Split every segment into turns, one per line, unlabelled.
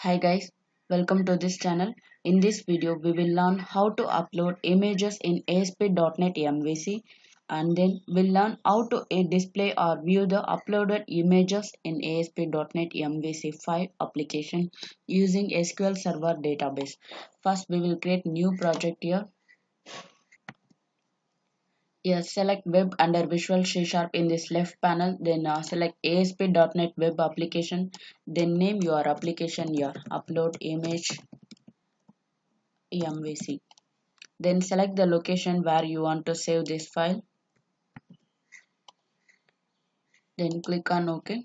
Hi guys, welcome to this channel. In this video, we will learn how to upload images in ASP.NET MVC and then we'll learn how to display or view the uploaded images in ASP.NET MVC 5 application using SQL Server database. First, we will create new project here. Yes, select web under Visual C Sharp in this left panel, then select ASP.NET web application, then name your application here, upload image MVC. Then select the location where you want to save this file. Then click on OK.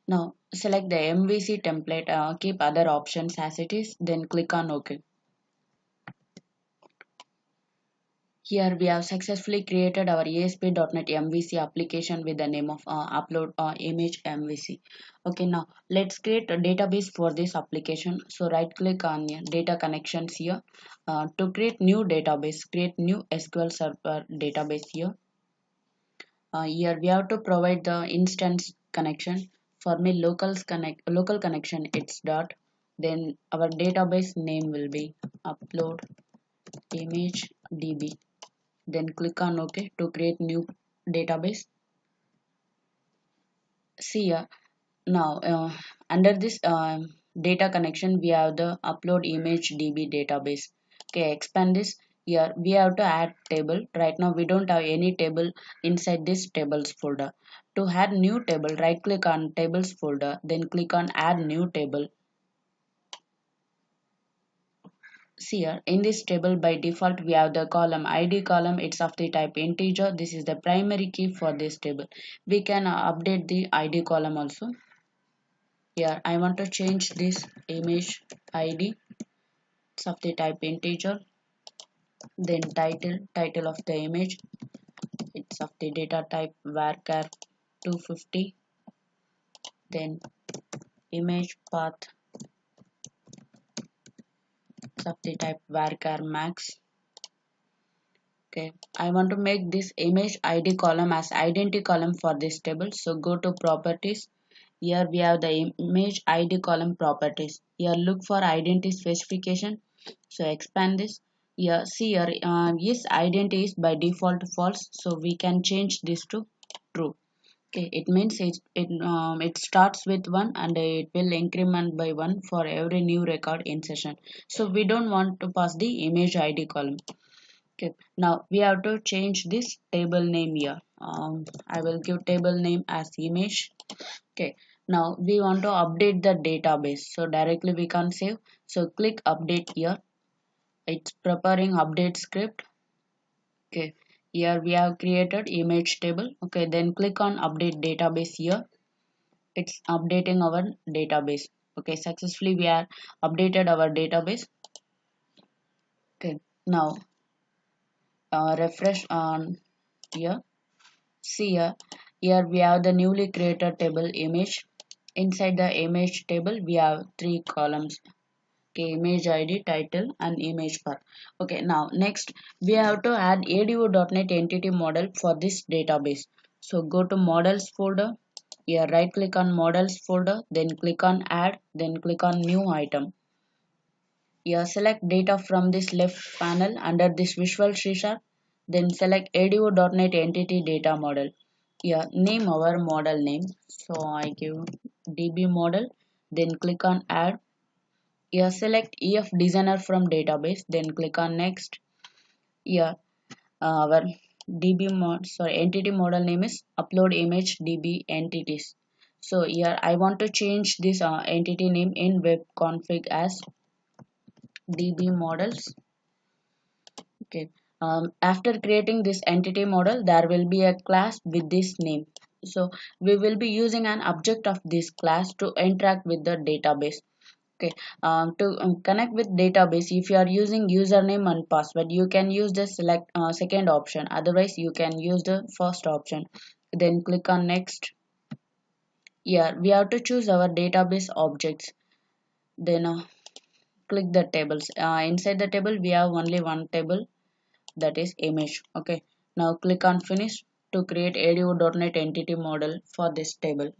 Now select the MVC template. Keep other options as it is. Then click on OK. Here we have successfully created our ASP.NET MVC application with the name of upload image MVC. Okay, now let's create a database for this application. So right click on data connections here. To create new database, create new SQL Server database here. Here we have to provide the instance connection. For me local connection it's dot, then our database name will be upload image db, then click on OK to create new database. See here, now under this data connection we have the upload image db database. Okay, expand this. Here we have to add table. Right now we don't have any table inside this tables folder. To add new table, right click on tables folder, then click on add new table. See here, in this table by default we have the column id column. It's of the type integer. This is the primary key for this table. We can update the id column also. Here I want to change this image id. It's of the type integer. Then title of the image, it's of the data type varchar 250. Then image path, it's of the type varchar max. Okay, I want to make this image id column as identity column for this table. So go to properties. Here we have the image id column properties. Here look for identity specification. So expand this. Here see here, yes, identity is by default false, so we can change this to true. Okay, it means it starts with 1 and it will increment by 1 for every new record insertion. So we don't want to pass the image id column. Okay, now we have to change this table name here. I will give table name as image. Okay, now we want to update the database, so directly we can save. So click update here. It's preparing update script. Okay, here we have created image table. Okay, then click on update database here. It's updating our database. Okay, successfully we are updated our database. Okay, now refresh on here. See here we have the newly created table image. Inside the image table we have three columns. Okay, image id, title and image path. Okay, now next we have to add ADO.NET entity model for this database. So go to models folder. Here right click on models folder, then click on add, then click on new item. Here select data from this left panel under this Visual C Sharp, then select ADO.NET entity data model. Here name our model name. So I give DB model, then click on add. Here select EF designer from database, then click on next. Here our entity model name is upload image DB entities. So here I want to change this entity name in web config as DB models. Okay. After creating this entity model, there will be a class with this name. So we will be using an object of this class to interact with the database. Okay. To connect with database, if you are using username and password, you can use the select second option. Otherwise, you can use the first option. Then click on next. Here we have to choose our database objects. Then click the tables. Inside the table, we have only one table, that is image. Okay, now click on finish to create ADO.NET entity model for this table.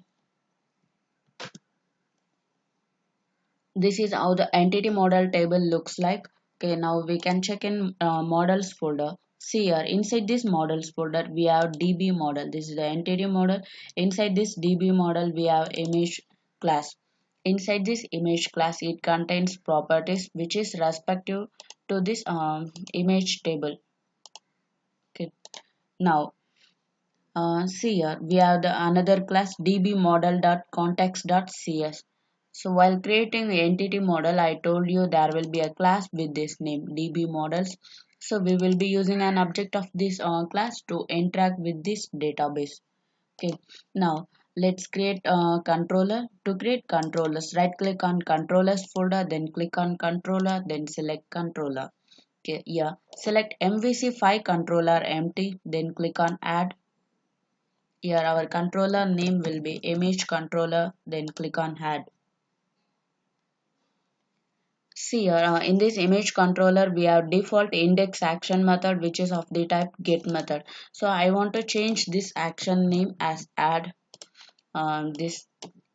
This is how the entity model table looks like. Okay, now we can check in models folder. See here, inside this models folder we have db model. This is the entity model. Inside this db model we have image class. Inside this image class it contains properties which is respective to this image table. Okay, now see here, we have the another class dbModel.context.cs. So while creating the entity model, I told you there will be a class with this name dbModels. So we will be using an object of this class to interact with this database. Okay, now let's create a controller. To create controllers, right click on controllers folder, then click on controller, then select controller. Okay, yeah, select MVC5 controller empty, then click on add. Here our controller name will be image controller, then click on add. See here in this image controller we have default index action method which is of the type get method. So I want to change this action name as add. This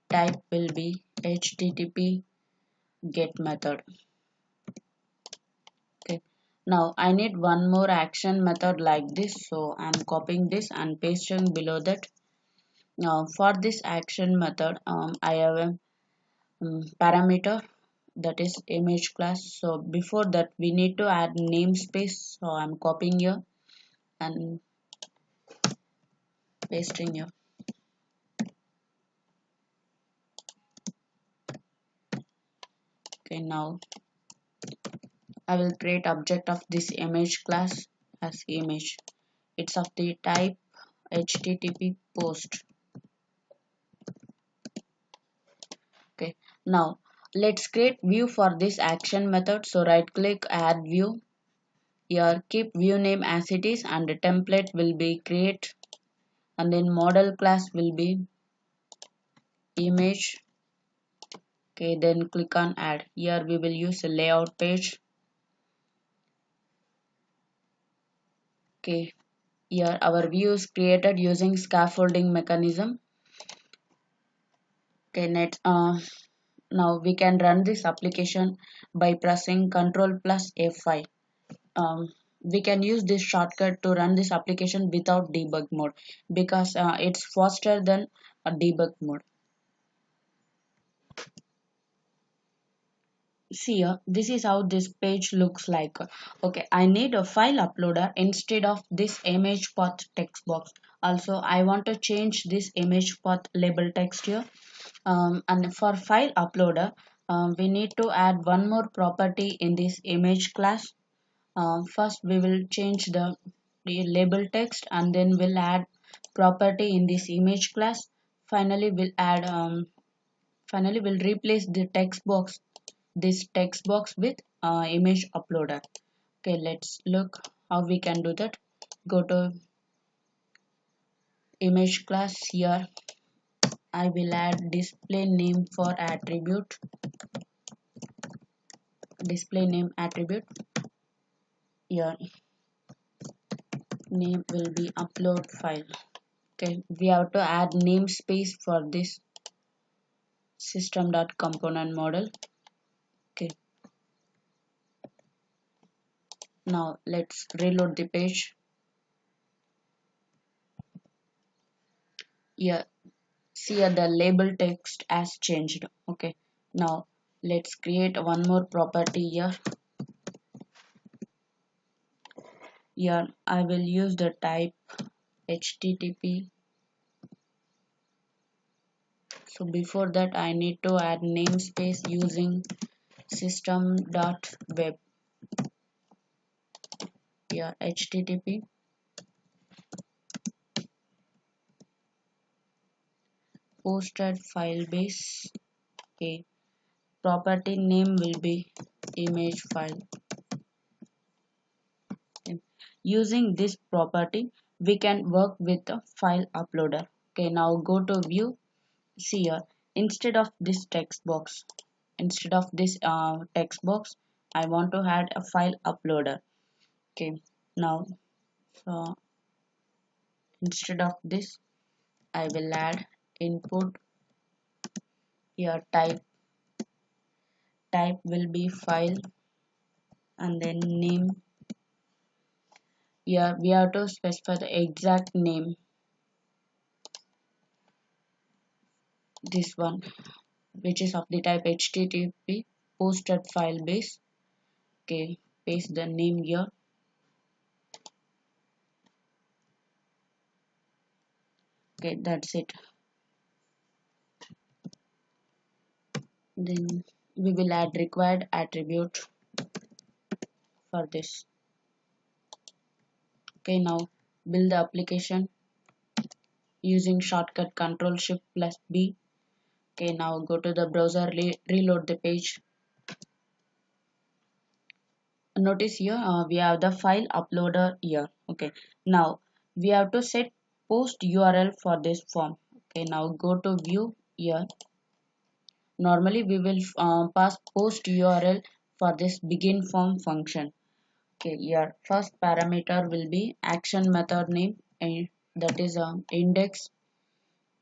type will be http get method. Okay. Now I need one more action method like this, so I'm copying this and pasting below that. Now for this action method I have a parameter that is image class. So before that we need to add namespace, so I'm copying here and pasting here. Okay, now I will create object of this image class as image. It's of the type http post. Okay, now let's create view for this action method. So right click add view. Here keep view name as it is and the template will be create, and then model class will be image. Okay, then click on add. Here we will use a layout page. Okay, here our view is created using scaffolding mechanism. Okay, now we can run this application by pressing Ctrl plus F5. We can use this shortcut to run this application without debug mode because it's faster than a debug mode. See here, this is how this page looks like. Okay, I need a file uploader instead of this image path text box. Also I want to change this image path label text here. And for file uploader we need to add one more property in this image class. First we will change the label text and then we'll add property in this image class. Finally we'll replace the text box, this text box with image uploader. Okay, let's look how we can do that. Go to image class. Here I will add display name for attribute. Display name attribute. Here name will be upload file. Okay, we have to add namespace for this system.component model. Okay, now let's reload the page. Here, see here the label text has changed. Okay, now let's create one more property here. Here I will use the type http. So before that I need to add namespace using system.web. Here http posted file base. Okay, property name will be image file. Okay. Using this property we can work with the file uploader. Okay, now go to view. See here, instead of this text box, I want to add a file uploader. Okay, now so instead of this I will add input. Here type type will be file and then name. Here we have to specify the exact name, this one, which is of the type HTTP posted file base. Okay, paste the name here. Okay, that's it. Then we will add required attribute for this. Okay, now build the application using shortcut Control Shift plus B. Okay, now go to the browser, reload the page. Notice here we have the file uploader here. Okay, now we have to set post URL for this form. Okay, now go to view here. Normally we will pass post URL for this begin form function. Okay, here first parameter will be action method name, and that is index.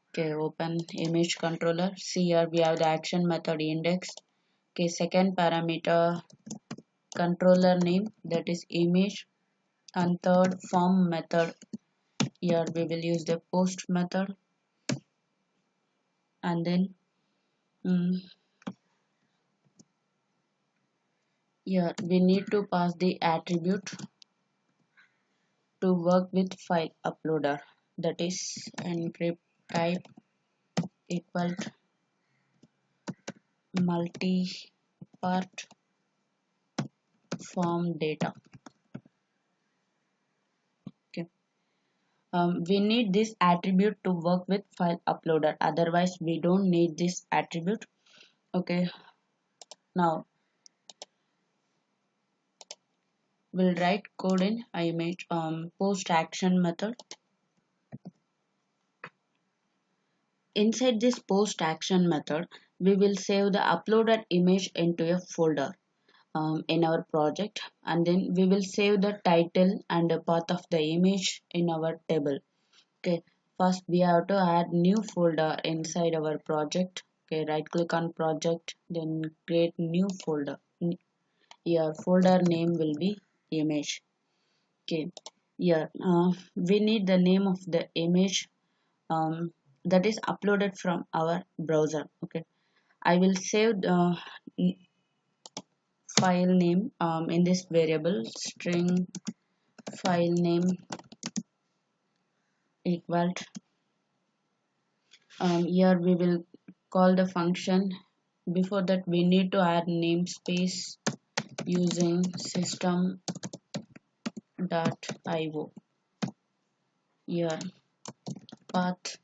Okay, open image controller. See here we have the action method index. Okay, second parameter controller name, that is image, and third form method. Here we will use the post method, and then here we need to pass the attribute to work with file uploader, that is encrypt type equal multi-part form data. Okay, we need this attribute to work with file uploader, otherwise we don't need this attribute. Okay, now we'll write code in image post action method. Inside this post action method, we will save the uploaded image into a folder in our project, and then we will save the title and the path of the image in our table. Okay, first we have to add new folder inside our project. Okay, right click on project, then create new folder. Your folder name will be image. Okay, here we need the name of the image that is uploaded from our browser. Okay, I will save the file name in this variable string file name equal to, here we will call the function. Before that we need to add namespace using system.io. Here path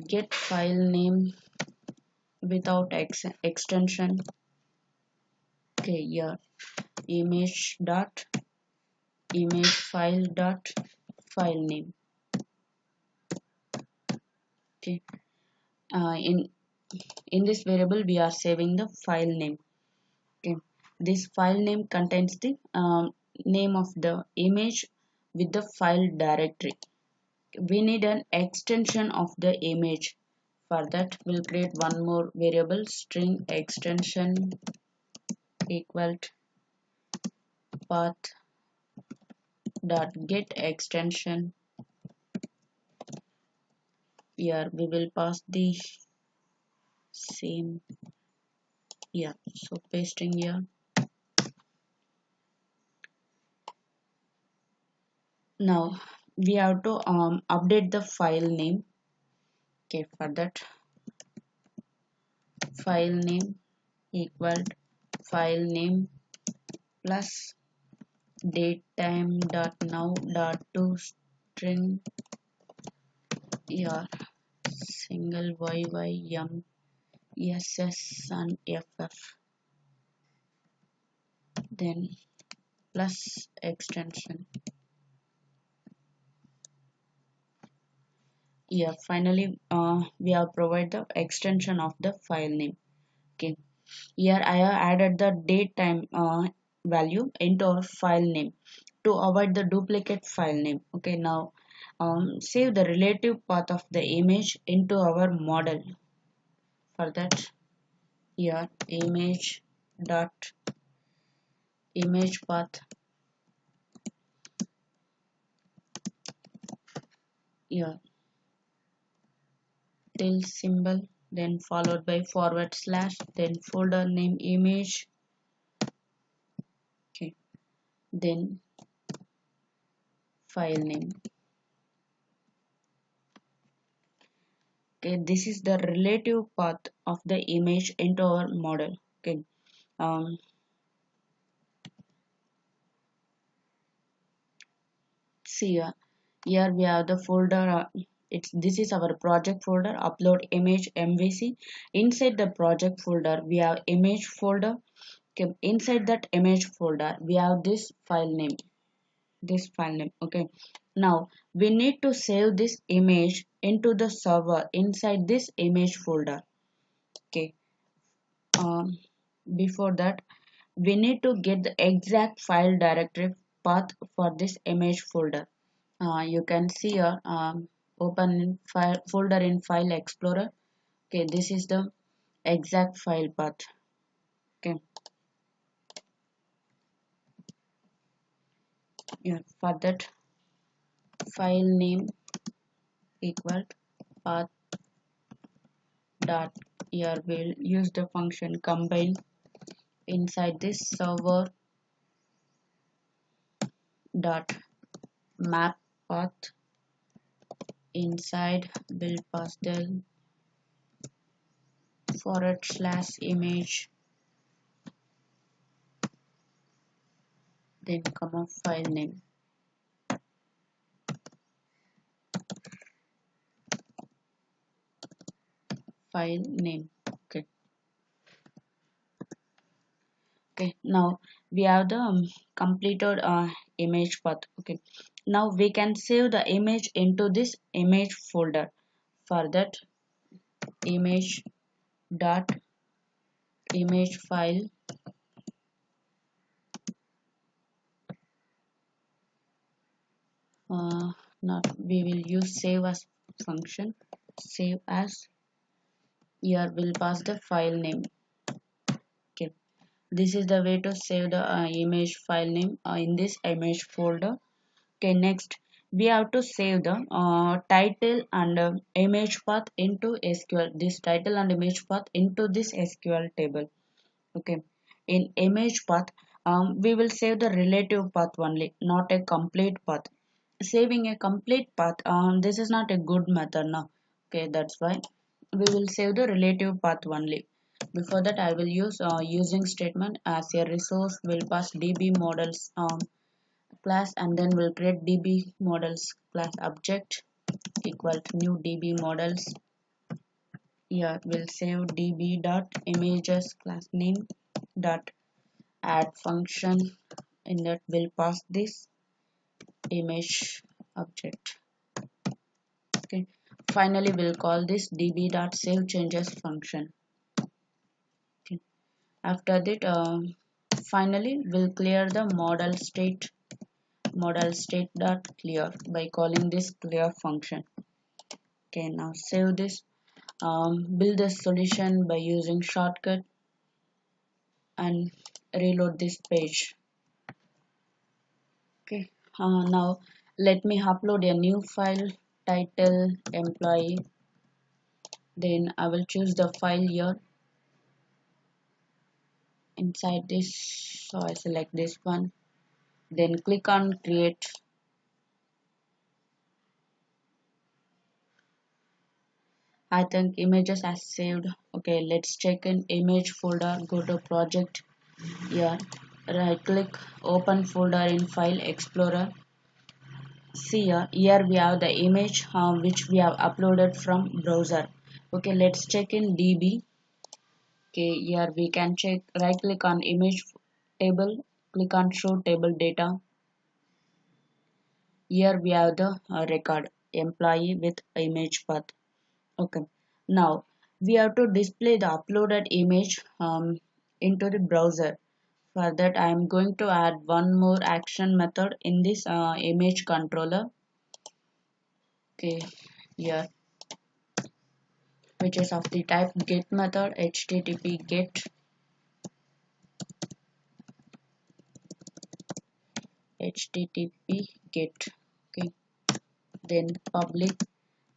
get file name without extension. Okay, here image file dot file name. Okay, in this variable we are saving the file name. Okay, this file name contains the name of the image with the file directory. We need an extension of the image. For that we'll create one more variable string extension equal to path dot get extension. Here we will pass the same. Yeah, so pasting here. Now we have to update the file name. Okay, for that file name equal file name plus datetime dot now dot to string your single yym ess and ff, then plus extension. Yeah, finally we have provided the extension of the file name. Okay, here I have added the date time value into our file name to avoid the duplicate file name. Okay, now save the relative path of the image into our model. For that here image dot image path, here tilde symbol, then followed by forward slash, then folder name image, okay, then file name. Okay, this is the relative path of the image into our model. Okay, um, see here we have the folder. It's this is our project folder. Upload image MVC. Inside the project folder, we have image folder. Okay, inside that image folder, we have this file name. This file name. Okay, now we need to save this image into the server inside this image folder. Okay, um, before that we need to get the exact file directory path for this image folder. You can see here, open in file folder in file explorer. Okay, this is the exact file path. Okay, yeah, for that file name equal path dot, here we'll use the function combine inside this server dot map path, inside build pastel forward slash image, then comma file name. File name. Okay, okay, now we have the completed image path. Okay, now we can save the image into this image folder. For that, image dot image file, not we will use save as function. Save as, here will pass the file name. Okay, this is the way to save the image file name in this image folder. Okay, next we have to save the title and image path into SQL. This title and image path into this SQL table. Okay, in image path, we will save the relative path only, not a complete path. Saving a complete path, this is not a good method now. Okay, that's why we will save the relative path only. Before that, I will use using statement as a resource. Will pass db models class, and then we'll create db models class object equal to new db models. Here we'll save db dot images class name dot add function, in that will pass this image object. Okay, finally we'll call this db dot save changes function. Okay, after that, finally we'll clear the model state dot clear by calling this clear function. Okay, now save this, build the solution by using shortcut and reload this page. Okay, now let me upload a new file, title employee, then I will choose the file here. Inside this, so I select this one, then click on create. I think images are saved. Okay, let's check in image folder, go to project here, right click, open folder in file explorer. See here we have the image which we have uploaded from browser. Okay, let's check in db. Okay, here we can check, right click on image table, click on show table data. Here we have the record employee with image path. Okay, now we have to display the uploaded image into the browser. For that, I am going to add one more action method in this image controller. Okay, here which is of the type get method, http get. Okay, then public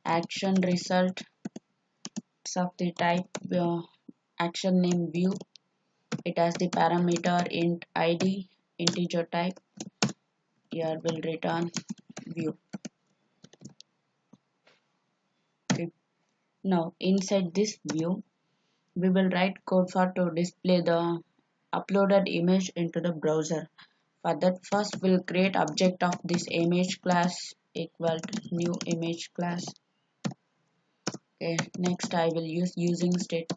action result of the type action name view. It has the parameter int id integer type. Here will return view. Okay. Now inside this view, we will write code for to display the uploaded image into the browser. For that, first we'll create object of this image class equal to new image class. Okay. Next, I will use using state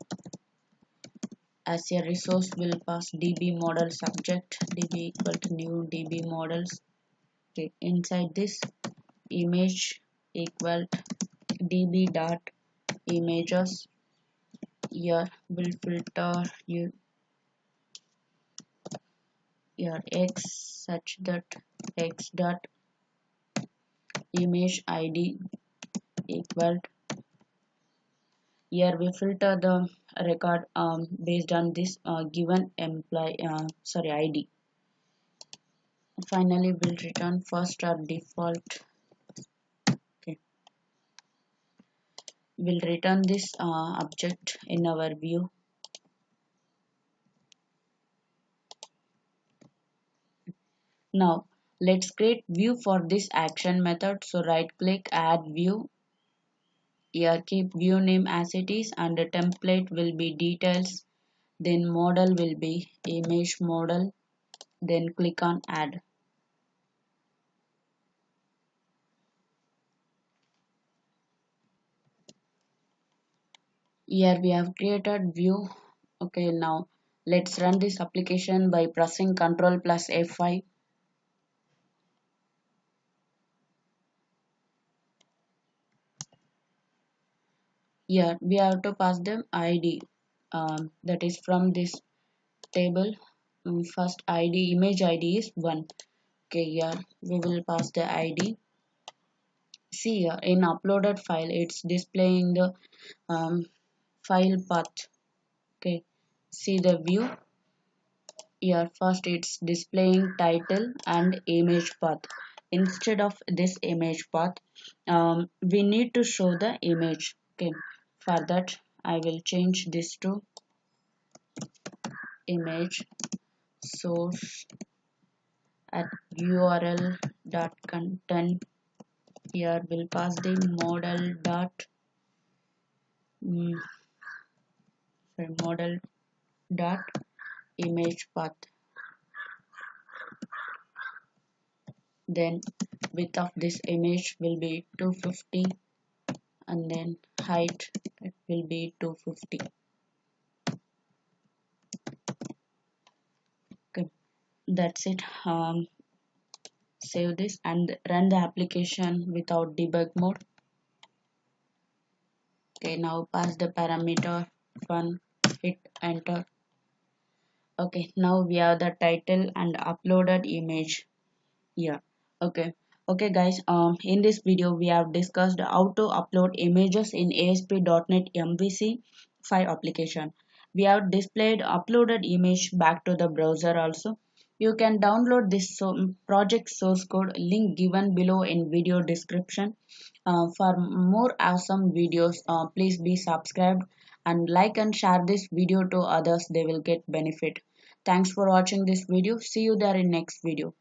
as a resource. Will pass db model subject db equal to new db models. Okay. Inside this image equal db dot images. Here will filter your x such that x dot image id equal. Here we filter the record based on this given employee id. Finally we'll return first or default. Okay, we'll return this object in our view. Now let's create view for this action method. So right click, add view. Here keep view name as it is, and the template will be details, then model will be image model, then click on add. Here we have created view. Okay, now let's run this application by pressing Ctrl plus F5. Here we have to pass them ID, that is from this table. First ID, image ID is 1. Okay, here we will pass the ID. See here in uploaded file, it's displaying the file path. Okay, see the view. Here first it's displaying title and image path. Instead of this image path, we need to show the image. Okay, for that I will change this to image source at url dot content. Here we'll pass the model dot model dot image path. Then width of this image will be 250, and then height it will be 250. Okay, that's it. Save this and run the application without debug mode. Okay, now pass the parameter 1, hit enter. Okay, now we have the title and uploaded image here. Okay guys, in this video we have discussed how to upload images in ASP.NET MVC 5 application. We have displayed uploaded image back to the browser also. You can download this project source code link given below in video description. For more awesome videos, please be subscribed and like and share this video to others. They will get benefit. Thanks for watching this video. See you there in next video.